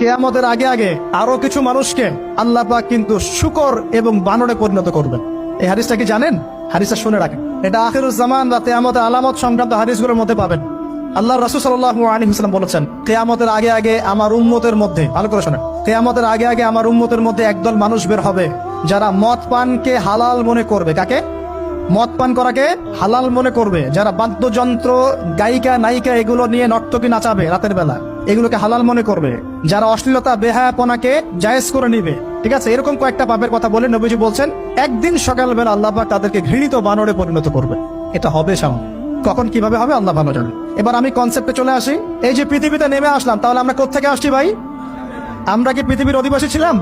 কিয়ামতের আগে আগে আরো কিছু মানুষকে আল্লাহ পাক কিন্তু শূকর এবং বানরে পরিণত করবেন। এই হাদিসটা কি জানেন? হাদিসটা শুনে রাখেন, এটা আখিরুজ জামান বা কিয়ামতের আলামত সংক্রান্ত হাদিসগুলোর মধ্যে পাবেন। আল্লাহ রাসূল সাল্লাল্লাহু আলাইহি ওয়াসাল্লাম বলেছেন, কিয়ামতের আগে আগে আমার উম্মতের মধ্যে, ভালো করে শোনেন, কিয়ামতের আগে আগে আমার উম্মতের মধ্যে একদল মানুষ বের হবে যারা মদ পানকে হালাল মনে করবে। কাকে? মদ পান করাকে হালাল মনে করবে। যারা বাদ্যযন্ত্র, গায়িকা, নায়িকা এগুলো নিয়ে নর্তকী নাচাবে রাতের বেলা, এগুলোকে হালাল মনে করবে। যারা অশ্লীলতা, বেহায়াপনাকে জায়েজ করে নিবে, ঠিক আছে, এরকম কয়েকটা পাপের কথা বলে নবীজি বলছেন একদিন সকালবেলা আল্লাহ পাক তাদেরকে ঘৃণিত বানরে পরিণত করবে। এটা হবে সামনে, কখন কিভাবে হবে আল্লাহ ভালো জানেন। এবার আমি কনসেপ্টে চলে আসি। এই যে পৃথিবীতে নেমে আসলাম, তাহলে আমরা কোত্থেকে আসছি ভাই? আমরা কি পৃথিবীর অধিবাসী ছিলাম?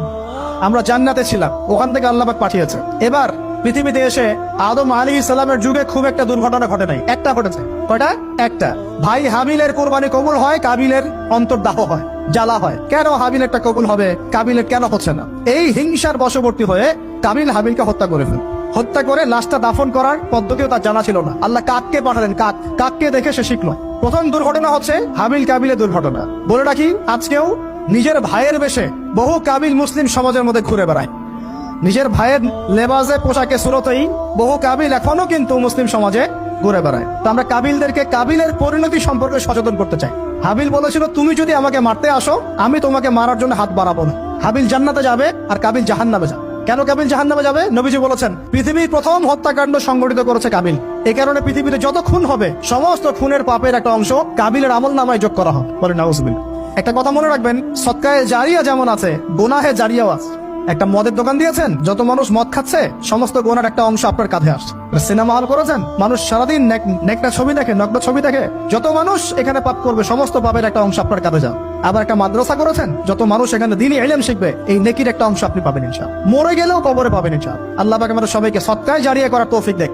আমরা জান্নাতে ছিলাম, ওখান থেকে আল্লাহ পাক পাঠিয়েছে। এবার পৃথিবীতে এসে আদম আলাইহিস সালামের যুগে খুব একটা দুর্ঘটনা ঘটে নাই, একটা ঘটেছে। কয়টা? একটা। ভাই হাবিলের কোরবানি কবুল হয়, কাবিলের অন্তর্দাহ হয়, জ্বালা হয়। কেন হাবিলেরটা কবুল হবে, কাবিলের কেন হচ্ছে না? এই হিংসার বশবর্তী হয়ে কাবিল হাবিলকে হত্যা করে ফেলে। হত্যা করে লাশটা দাফন করার পদ্ধতিও তার জানা ছিল না। আল্লাহ কাককে পাঠালেন, কাককে দেখে সে শিখলো। প্রথম দুর্ঘটনা হচ্ছে হাবিল কাবিলের দুর্ঘটনা। বলে রাখি, আজকেও নিজের ভাইয়ের বেশে বহু কাবিল মুসলিম সমাজের মধ্যে ঘুরে বেড়ায়। নিজের ভাইয়ের লেবাসে, পোশাকে, সুরতেই বহু কাবিল এখনো কিন্তু মুসলিম সমাজে ঘুরে বেড়ায়। তো আমরা কাবিলদেরকে কাবিলের পরিণতি সম্পর্কে সচেতন করতে চাই। হাবিল বলেছিল, তুমি যদি আমাকে মারতে আসো, আমি তোমাকে মারার জন্য হাত বাড়াবো না। হাবিল জান্নাতে যাবে আর কাবিল জাহান্নামে যাবে। কেন কাবিল জাহান্নামে যাবে? নবীজি বলেছেন, পৃথিবীর প্রথম হত্যাকাণ্ড সংগঠিত করেছে কাবিল। এই কারণে পৃথিবীতে যত খুন হবে, সমস্ত খুনের পাপের একটা অংশ কাবিলের আমলনামায় যোগ করা হবে। বলে নাউজুবিল্লাহ। একটা কথা মনে রাখবেন, সদকায়ে জারিয়া যেমন আছে, গুনাহে জারিয়াও আছে। একটা মদের দোকান দিয়েছেন, যত মানুষ মদ খাচ্ছে, সমস্ত গোনার একটা অংশ আপনার কাঁধে আসছে। সিনেমা হল করেছেন, মানুষ সারাদিন নেকটা ছবি দেখে, নগ্ন ছবি দেখে, যত মানুষ এখানে পাপ করবে, সমস্ত পাপের একটা অংশ আপনার কাঁধে যাবে। আবার একটা মাদ্রাসা করেছেন, যত মানুষ এখানে দ্বীনি ইলম শিখবে, এই নেকির একটা অংশ আপনি পাবেন ইনশাআল্লাহ। মরে গেলেও কবরে পাবেন ইনশাআল্লাহ। আল্লাহ পাক আমাদের সবাইকে সদকায়ে জারিয়া করার তৌফিক দেন,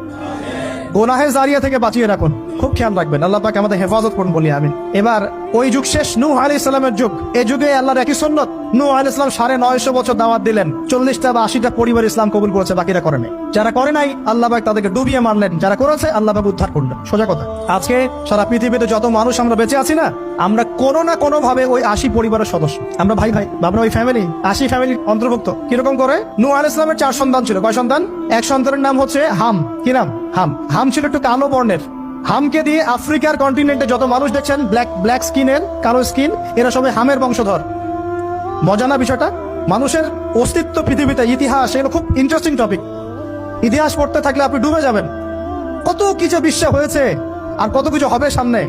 গোনাহে জারিয়া থেকে বাঁচিয়ে রাখুন। খুব খেয়াল রাখবেন, আল্লাহ পাক আমাদের হেফাজত করুন বলি আমিন। এবার ওই যুগ শেষ, নূহ আলাইহিস সালামের যুগ। এই যুগে আল্লাহর একই সুন্নাত, নূহ আলাইহিস সালাম 950 বছর দাওয়াত দিলেন, 40টা বা 80টা পরিবার ইসলাম কবুল করেছে, বাকিরা করে নাই। যারা করে নাই আল্লাহ পাক তাদেরকে ডুবিয়ে মারলেন, যারা করেছে আল্লাহ পাক উদ্ধার করলেন। সোজা কথা। আজকে সারা পৃথিবীতে যত মানুষ আমরা বেঁচে আছি না, আমরা কোনো না কোনো ভাবে ওই 80 পরিবারের সদস্য। আমরা ভাই ভাই, আমরা ওই ফ্যামিলি, 80 ফ্যামিলির অন্তর্ভুক্ত। কিরকম করে? নূহ আলাইহিস সালামের 4 সন্তান ছিল। কয় সন্তান? এক সন্তানের নাম হচ্ছে হাম। কি নাম? হাম। হাম ছিল একটু কালো বর্ণের। হামকে দিয়ে আফ্রিকার কন্টিনেন্টে যত মানুষ দেখছেন ব্ল্যাক স্কিনের, কালো স্কিন, এরা সবাই হামের বংশধর। মজা না বিষয়টা? মানুষের অস্তিত্ব পৃথিবীতে, ইতিহাস, এগুলো খুব ইন্টারেস্টিং টপিক। ইতিহাস পড়তে থাকলে আপনি ডুবে যাবেন। কত কিছু বিশ্বে হয়েছে আর কত কিছু হবে সামনে।